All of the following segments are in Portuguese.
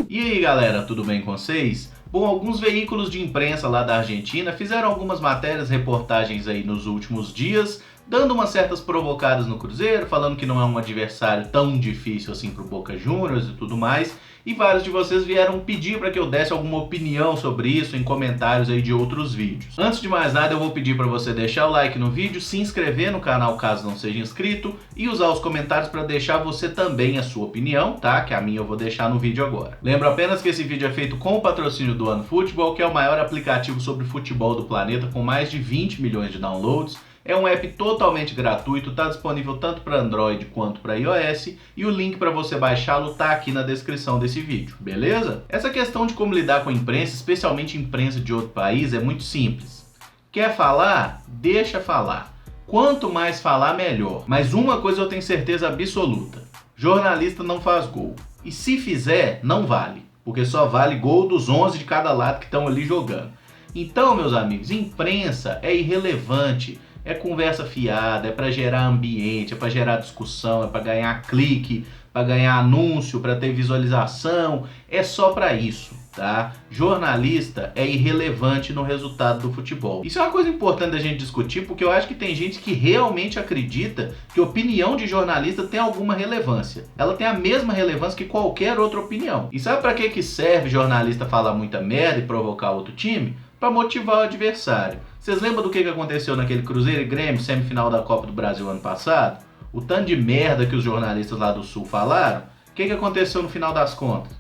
E aí galera, tudo bem com vocês? Bom, alguns veículos de imprensa lá da Argentina fizeram algumas matérias, reportagens aí nos últimos dias, dando umas certas provocadas no Cruzeiro, falando que não é um adversário tão difícil assim pro Boca Juniors e tudo mais. E vários de vocês vieram pedir para que eu desse alguma opinião sobre isso em comentários aí de outros vídeos. Antes de mais nada, eu vou pedir para você deixar o like no vídeo, se inscrever no canal caso não seja inscrito e usar os comentários para deixar você também a sua opinião, tá? Que a minha eu vou deixar no vídeo agora. Lembro apenas que esse vídeo é feito com o patrocínio do OneFootball, que é o maior aplicativo sobre futebol do planeta, com mais de 20 milhões de downloads. É um app totalmente gratuito, está disponível tanto para Android quanto para iOS e o link para você baixá-lo está aqui na descrição desse vídeo, beleza? Essa questão de como lidar com a imprensa, especialmente imprensa de outro país, é muito simples. Quer falar? Deixa falar. Quanto mais falar, melhor. Mas uma coisa eu tenho certeza absoluta: jornalista não faz gol. E se fizer, não vale, porque só vale gol dos 11 de cada lado que estão ali jogando. Então, meus amigos, imprensa é irrelevante. É conversa fiada, é para gerar ambiente, é para gerar discussão, é para ganhar clique, para ganhar anúncio, para ter visualização, é só para isso, tá? Jornalista é irrelevante no resultado do futebol. Isso é uma coisa importante da gente discutir, porque eu acho que tem gente que realmente acredita que a opinião de jornalista tem alguma relevância. Ela tem a mesma relevância que qualquer outra opinião. E sabe para que serve jornalista falar muita merda e provocar outro time? Para motivar o adversário. Vocês lembram do que aconteceu naquele Cruzeiro e Grêmio, semifinal da Copa do Brasil ano passado? O tanto de merda que os jornalistas lá do Sul falaram? O que aconteceu no final das contas?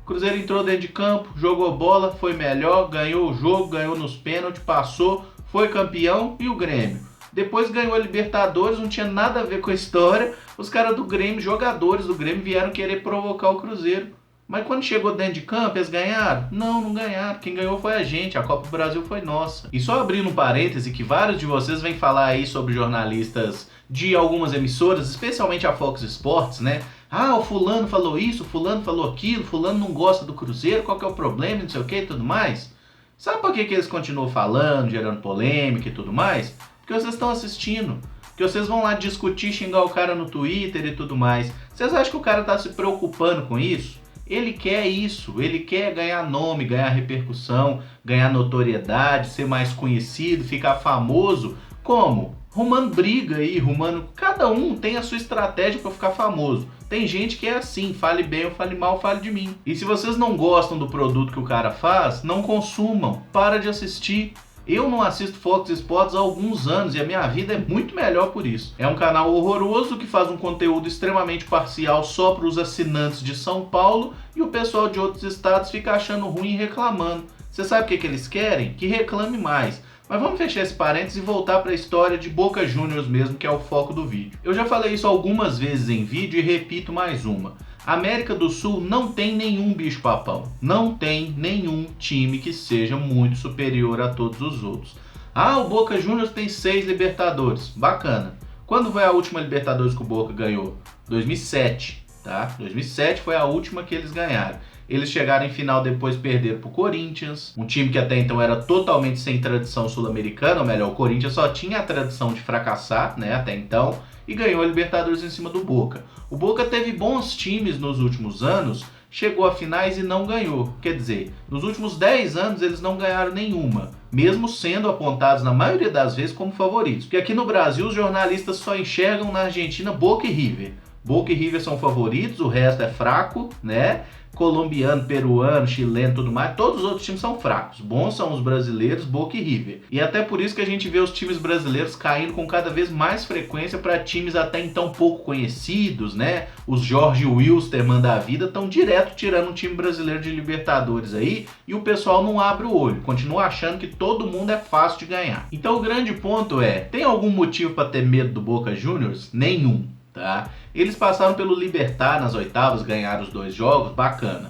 O Cruzeiro entrou dentro de campo, jogou bola, foi melhor, ganhou o jogo, ganhou nos pênaltis, passou, foi campeão. E o Grêmio? Depois ganhou a Libertadores, não tinha nada a ver com a história. Os caras do Grêmio, jogadores do Grêmio, vieram querer provocar o Cruzeiro. Mas quando chegou dentro de campo, eles ganharam? Não, não ganharam. Quem ganhou foi a gente, a Copa do Brasil foi nossa. E só abrindo um parêntese, que vários de vocês vêm falar aí sobre jornalistas de algumas emissoras, especialmente a Fox Sports, né? Ah, o fulano falou isso, o fulano falou aquilo, o fulano não gosta do Cruzeiro, qual que é o problema, não sei o que e tudo mais. Sabe por que eles continuam falando, gerando polêmica e tudo mais? Porque vocês estão assistindo. Que vocês vão lá discutir, xingar o cara no Twitter e tudo mais. Vocês acham que o cara tá se preocupando com isso? Ele quer isso, ele quer ganhar nome, ganhar repercussão, ganhar notoriedade, ser mais conhecido, ficar famoso. Como? Rumando briga aí, rumando... Cada um tem a sua estratégia para ficar famoso. Tem gente que é assim, fale bem ou fale mal, fale de mim. E se vocês não gostam do produto que o cara faz, não consumam, para de assistir. Eu não assisto Fox Sports há alguns anos e a minha vida é muito melhor por isso. É um canal horroroso que faz um conteúdo extremamente parcial só para os assinantes de São Paulo e o pessoal de outros estados fica achando ruim e reclamando. Você sabe o que eles querem? Que reclame mais. Mas vamos fechar esse parênteses e voltar para a história de Boca Juniors mesmo, que é o foco do vídeo. Eu já falei isso algumas vezes em vídeo e repito mais uma. A América do Sul não tem nenhum bicho-papão. Não tem nenhum time que seja muito superior a todos os outros. Ah, o Boca Juniors tem 6 Libertadores. Bacana. Quando foi a última Libertadores que o Boca ganhou? 2007, tá? 2007 foi a última que eles ganharam. Eles chegaram em final, depois perderam pro Corinthians, um time que até então era totalmente sem tradição sul-americana, ou melhor, o Corinthians só tinha a tradição de fracassar, né, até então, e ganhou a Libertadores em cima do Boca. O Boca teve bons times nos últimos anos, chegou a finais e não ganhou. Quer dizer, nos últimos 10 anos eles não ganharam nenhuma, mesmo sendo apontados na maioria das vezes como favoritos. Porque aqui no Brasil os jornalistas só enxergam na Argentina Boca e River. Boca e River são favoritos, o resto é fraco, né? Colombiano, peruano, chileno, tudo mais, todos os outros times são fracos. Bons são os brasileiros, Boca e River. E até por isso que a gente vê os times brasileiros caindo com cada vez mais frequência para times até então pouco conhecidos, né? Os Jorge Wilstermann da vida estão direto tirando um time brasileiro de Libertadores aí e o pessoal não abre o olho, continua achando que todo mundo é fácil de ganhar. Então o grande ponto é, tem algum motivo para ter medo do Boca Juniors? Nenhum. Tá? Eles passaram pelo Libertad nas oitavas, ganharam os 2 jogos, bacana.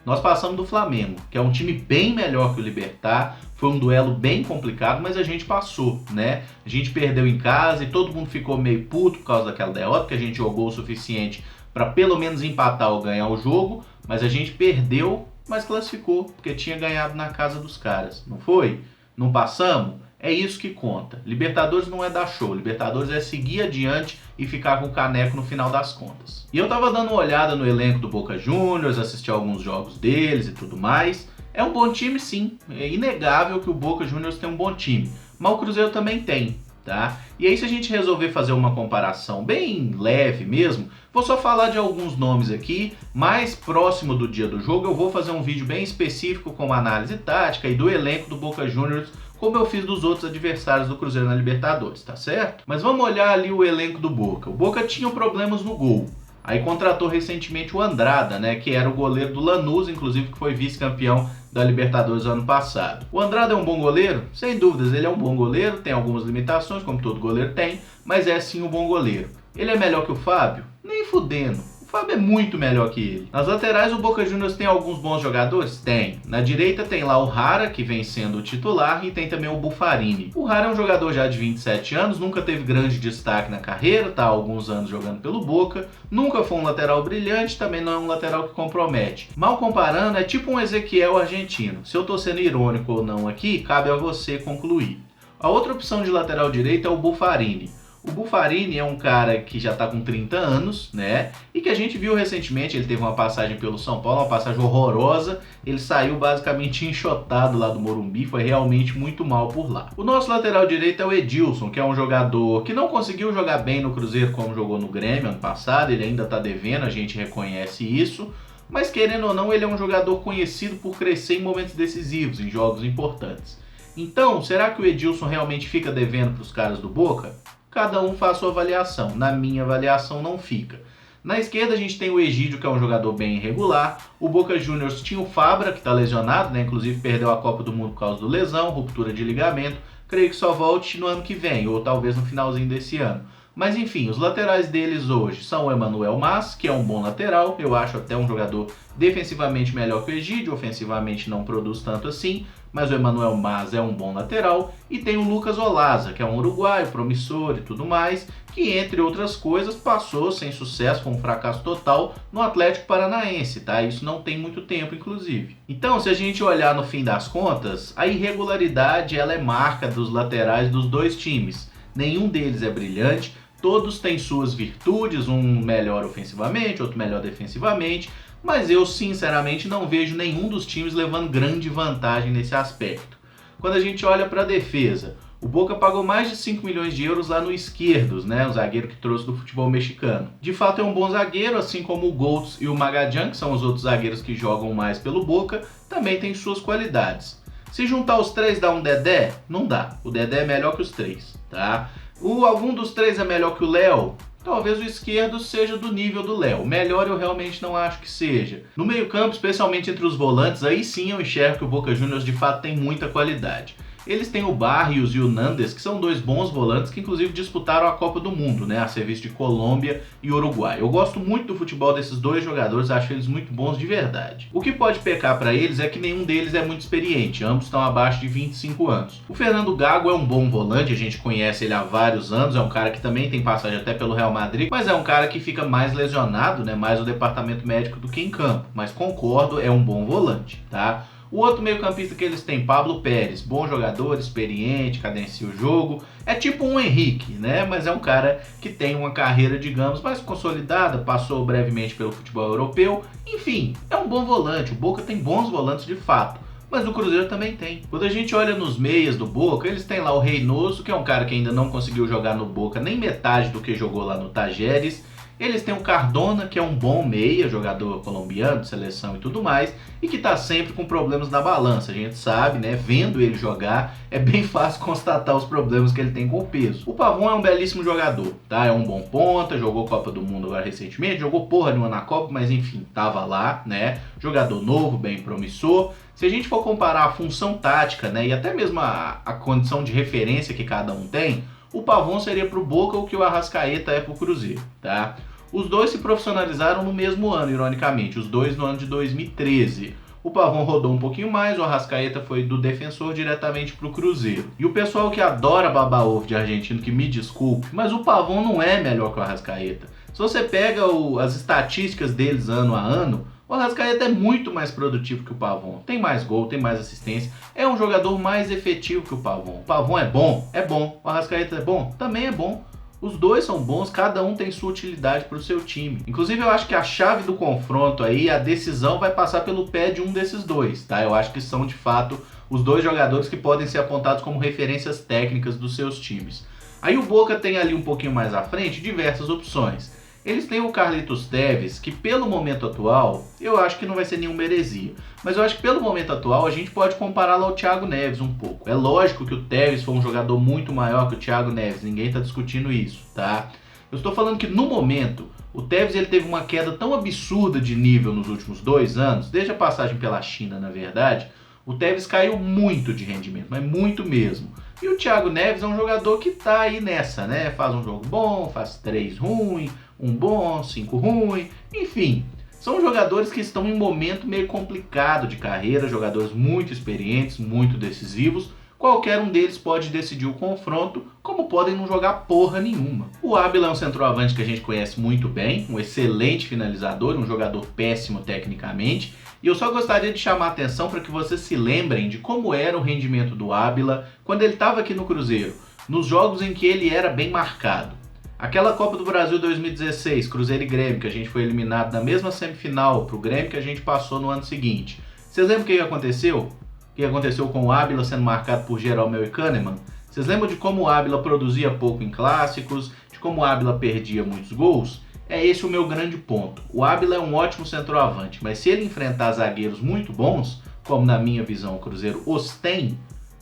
Nós passamos do Flamengo, que é um time bem melhor que o Libertad, foi um duelo bem complicado, mas a gente passou, né? A gente perdeu em casa e todo mundo ficou meio puto por causa daquela derrota, porque a gente jogou o suficiente para pelo menos empatar ou ganhar o jogo, mas a gente perdeu, mas classificou, porque tinha ganhado na casa dos caras, não foi? Não passamos? É isso que conta. Libertadores não é dar show, Libertadores é seguir adiante e ficar com o caneco no final das contas. E eu tava dando uma olhada no elenco do Boca Juniors, assisti alguns jogos deles e tudo mais. É um bom time, sim. É inegável que o Boca Juniors tem um bom time, mas o Cruzeiro também tem, tá? E aí, se a gente resolver fazer uma comparação bem leve mesmo, vou só falar de alguns nomes aqui. Mais próximo do dia do jogo eu vou fazer um vídeo bem específico com uma análise tática e do elenco do Boca Juniors, como eu fiz dos outros adversários do Cruzeiro na Libertadores, tá certo? Mas vamos olhar ali o elenco do Boca. O Boca tinha problemas no gol. Aí contratou recentemente o Andrada, né, que era o goleiro do Lanús, inclusive, que foi vice-campeão da Libertadores ano passado. O Andrada é um bom goleiro? Sem dúvidas, ele é um bom goleiro, tem algumas limitações, como todo goleiro tem, mas é sim um bom goleiro. Ele é melhor que o Fábio? Nem fudendo. O Fábio é muito melhor que ele. Nas laterais, o Boca Juniors tem alguns bons jogadores? Tem. Na direita tem lá o Rara, que vem sendo o titular, e tem também o Buffarini. O Rara é um jogador já de 27 anos, nunca teve grande destaque na carreira, tá há alguns anos jogando pelo Boca, nunca foi um lateral brilhante, também não é um lateral que compromete. Mal comparando, é tipo um Ezequiel argentino. Se eu tô sendo irônico ou não aqui, cabe a você concluir. A outra opção de lateral direito é o Buffarini. O Buffarini é um cara que já está com 30 anos, né? E que a gente viu recentemente, ele teve uma passagem pelo São Paulo, uma passagem horrorosa. Ele saiu basicamente enxotado lá do Morumbi, foi realmente muito mal por lá. O nosso lateral direito é o Edilson, que é um jogador que não conseguiu jogar bem no Cruzeiro como jogou no Grêmio ano passado. Ele ainda está devendo, a gente reconhece isso. Mas querendo ou não, ele é um jogador conhecido por crescer em momentos decisivos, em jogos importantes. Então, será que o Edilson realmente fica devendo para os caras do Boca? Cada um faz sua avaliação. Na minha avaliação não fica. Na esquerda a gente tem o Egídio, que é um jogador bem irregular. O Boca Juniors tinha o Fabra, que está lesionado, né? Inclusive perdeu a Copa do Mundo por causa do lesão, ruptura de ligamento. Creio que só volte no ano que vem, ou talvez no finalzinho desse ano. Mas enfim, os laterais deles hoje são o Emanuel Mas, que é um bom lateral. Eu acho até um jogador defensivamente melhor que o Egídio, ofensivamente não produz tanto assim, mas o Emanuel Mas é um bom lateral. E tem o Lucas Olaza, que é um uruguaio, promissor e tudo mais, que entre outras coisas passou sem sucesso, foi um fracasso total no Atlético Paranaense, tá? Isso não tem muito tempo, inclusive. Então, se a gente olhar no fim das contas, a irregularidade ela é marca dos laterais dos dois times. Nenhum deles é brilhante. Todos têm suas virtudes, um melhor ofensivamente, outro melhor defensivamente, mas eu sinceramente não vejo nenhum dos times levando grande vantagem nesse aspecto. Quando a gente olha para a defesa, o Boca pagou mais de 5 milhões de euros lá no Izquierdos, né, o zagueiro que trouxe do futebol mexicano. De fato é um bom zagueiro, assim como o Goltz e o Magadjan, que são os outros zagueiros que jogam mais pelo Boca, também tem suas qualidades. Se juntar os três dá um Dedé? Não dá. O Dedé é melhor que os três, tá? Algum dos três é melhor que o Léo? Talvez o esquerdo seja do nível do Léo. Melhor eu realmente não acho que seja. No meio-campo, especialmente entre os volantes, aí sim eu enxergo que o Boca Juniors de fato tem muita qualidade. Eles têm o Barrios e o Nandes, que são dois bons volantes que inclusive disputaram a Copa do Mundo, né, a serviço de Colômbia e Uruguai. Eu gosto muito do futebol desses dois jogadores, acho eles muito bons de verdade. O que pode pecar para eles é que nenhum deles é muito experiente, ambos estão abaixo de 25 anos. O Fernando Gago é um bom volante, a gente conhece ele há vários anos, é um cara que também tem passagem até pelo Real Madrid, mas é um cara que fica mais lesionado, né, mais no departamento médico do que em campo. Mas concordo, é um bom volante, tá? O outro meio-campista que eles têm, Pablo Pérez, bom jogador, experiente, cadencia o jogo. É tipo um Henrique, né? Mas é um cara que tem uma carreira, digamos, mais consolidada, passou brevemente pelo futebol europeu. Enfim, é um bom volante. O Boca tem bons volantes de fato, mas o Cruzeiro também tem. Quando a gente olha nos meias do Boca, eles têm lá o Reynoso, que é um cara que ainda não conseguiu jogar no Boca nem metade do que jogou lá no Tajeres. Eles têm o Cardona, que é um bom meia, jogador colombiano, de seleção e tudo mais, e que tá sempre com problemas na balança. A gente sabe, né, vendo ele jogar, é bem fácil constatar os problemas que ele tem com o peso. O Pavon é um belíssimo jogador, tá? É um bom ponta, jogou Copa do Mundo agora recentemente, jogou porra nenhuma na Copa, mas enfim, tava lá, né? Jogador novo, bem promissor. Se a gente for comparar a função tática, né, e até mesmo a condição de referência que cada um tem, o Pavon seria pro Boca o que o Arrascaeta é pro Cruzeiro, tá? Os dois se profissionalizaram no mesmo ano, ironicamente, os dois no ano de 2013. O Pavon rodou um pouquinho mais, o Arrascaeta foi do Defensor diretamente pro Cruzeiro. E o pessoal que adora babar ovo de argentino, que me desculpe, mas o Pavon não é melhor que o Arrascaeta. Se você pega as estatísticas deles ano a ano, O Arrascaeta é muito mais produtivo que o Pavon, tem mais gol, tem mais assistência, é um jogador mais efetivo que o Pavon. O Pavon é bom? É bom. O Arrascaeta é bom? Também é bom. Os dois são bons, cada um tem sua utilidade para o seu time. Inclusive eu acho que a chave do confronto aí, a decisão vai passar pelo pé de um desses dois, tá? Eu acho que são de fato os dois jogadores que podem ser apontados como referências técnicas dos seus times. Aí o Boca tem ali um pouquinho mais à frente diversas opções. Eles têm o Carlitos Tevez, que pelo momento atual, eu acho que não vai ser nenhum heresia, mas eu acho que pelo momento atual a gente pode compará-lo ao Thiago Neves um pouco. É lógico que o Tevez foi um jogador muito maior que o Thiago Neves, ninguém está discutindo isso, tá? Eu estou falando que no momento, o Tevez ele teve uma queda tão absurda de nível nos últimos 2 anos, desde a passagem pela China na verdade, o Tevez caiu muito de rendimento, mas muito mesmo. E o Thiago Neves é um jogador que tá aí nessa, né? Faz um jogo bom, faz 3 ruim, 1 bom, 5 ruim, enfim. São jogadores que estão em um momento meio complicado de carreira, jogadores muito experientes, muito decisivos. Qualquer um deles pode decidir o confronto, como podem não jogar porra nenhuma. O Ábila é um centroavante que a gente conhece muito bem, um excelente finalizador, um jogador péssimo tecnicamente. E eu só gostaria de chamar a atenção para que vocês se lembrem de como era o rendimento do Ábila quando ele estava aqui no Cruzeiro, nos jogos em que ele era bem marcado. Aquela Copa do Brasil 2016, Cruzeiro e Grêmio, que a gente foi eliminado na mesma semifinal para o Grêmio que a gente passou no ano seguinte. Vocês lembram o que aconteceu? O que aconteceu com o Ábila sendo marcado por Jeromel e Kahneman? Vocês lembram de como o Ábila produzia pouco em clássicos, de como o Ábila perdia muitos gols? É esse o meu grande ponto. O Ábila é um ótimo centroavante, mas se ele enfrentar zagueiros muito bons, como na minha visão o Cruzeiro os tem,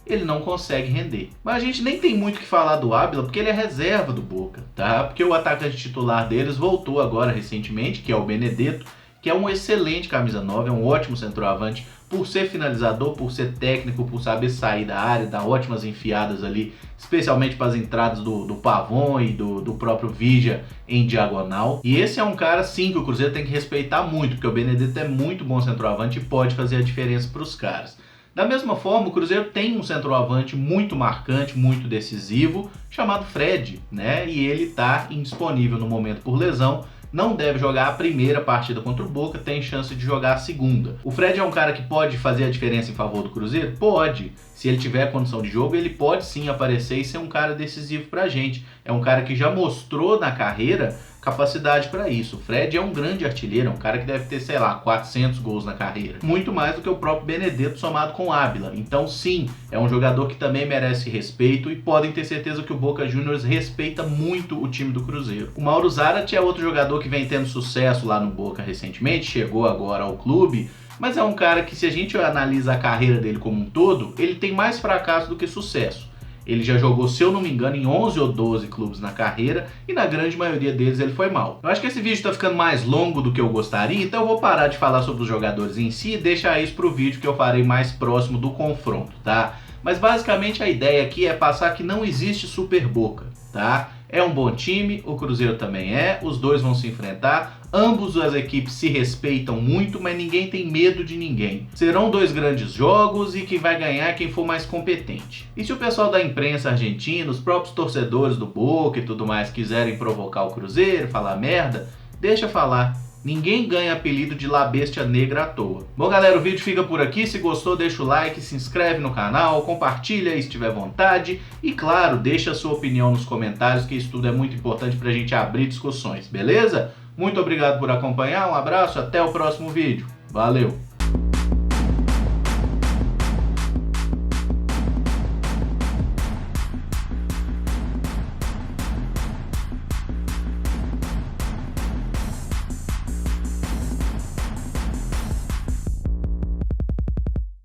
ele não consegue render. Mas a gente nem tem muito o que falar do Ábila, porque ele é reserva do Boca, tá? Porque o atacante titular deles voltou agora recentemente, que é o Benedetto, que é um excelente camisa 9, é um ótimo centroavante, por ser finalizador, por ser técnico, por saber sair da área, dar ótimas enfiadas ali, especialmente para as entradas do Pavon e do próprio Vigia em diagonal. E esse é um cara, sim, que o Cruzeiro tem que respeitar muito, porque o Benedetto é muito bom centroavante e pode fazer a diferença para os caras. Da mesma forma, o Cruzeiro tem um centroavante muito marcante, muito decisivo, chamado Fred, né? E ele está indisponível no momento por lesão. Não deve jogar a primeira partida contra o Boca, tem chance de jogar a segunda. O Fred é um cara que pode fazer a diferença em favor do Cruzeiro? Pode. Se ele tiver condição de jogo, ele pode sim aparecer e ser um cara decisivo pra gente. É um cara que já mostrou na carreira capacidade para isso. O Fred é um grande artilheiro, é um cara que deve ter, sei lá, 400 gols na carreira. Muito mais do que o próprio Benedetto somado com o Ábila. Então sim, é um jogador que também merece respeito e podem ter certeza que o Boca Juniors respeita muito o time do Cruzeiro. O Mauro Zarate é outro jogador que vem tendo sucesso lá no Boca recentemente, chegou agora ao clube, mas é um cara que, se a gente analisa a carreira dele como um todo, ele tem mais fracasso do que sucesso. Ele já jogou, se eu não me engano, em 11 ou 12 clubes na carreira e na grande maioria deles ele foi mal. Eu acho que esse vídeo está ficando mais longo do que eu gostaria, então eu vou parar de falar sobre os jogadores em si e deixar isso para o vídeo que eu farei mais próximo do confronto, tá? Mas basicamente a ideia aqui é passar que não existe Super Boca, tá? É um bom time, o Cruzeiro também é, os dois vão se enfrentar, ambos as equipes se respeitam muito, mas ninguém tem medo de ninguém. Serão 2 grandes jogos e quem vai ganhar é quem for mais competente. E se o pessoal da imprensa argentina, os próprios torcedores do Boca e tudo mais quiserem provocar o Cruzeiro, falar merda, deixa falar. Ninguém ganha apelido de La Bestia Negra à toa. Bom galera, o vídeo fica por aqui. Se gostou, deixa o like, se inscreve no canal, compartilha aí se tiver vontade. E claro, deixa a sua opinião nos comentários, que isso tudo é muito importante pra gente abrir discussões, beleza? Muito obrigado por acompanhar, um abraço, até o próximo vídeo. Valeu!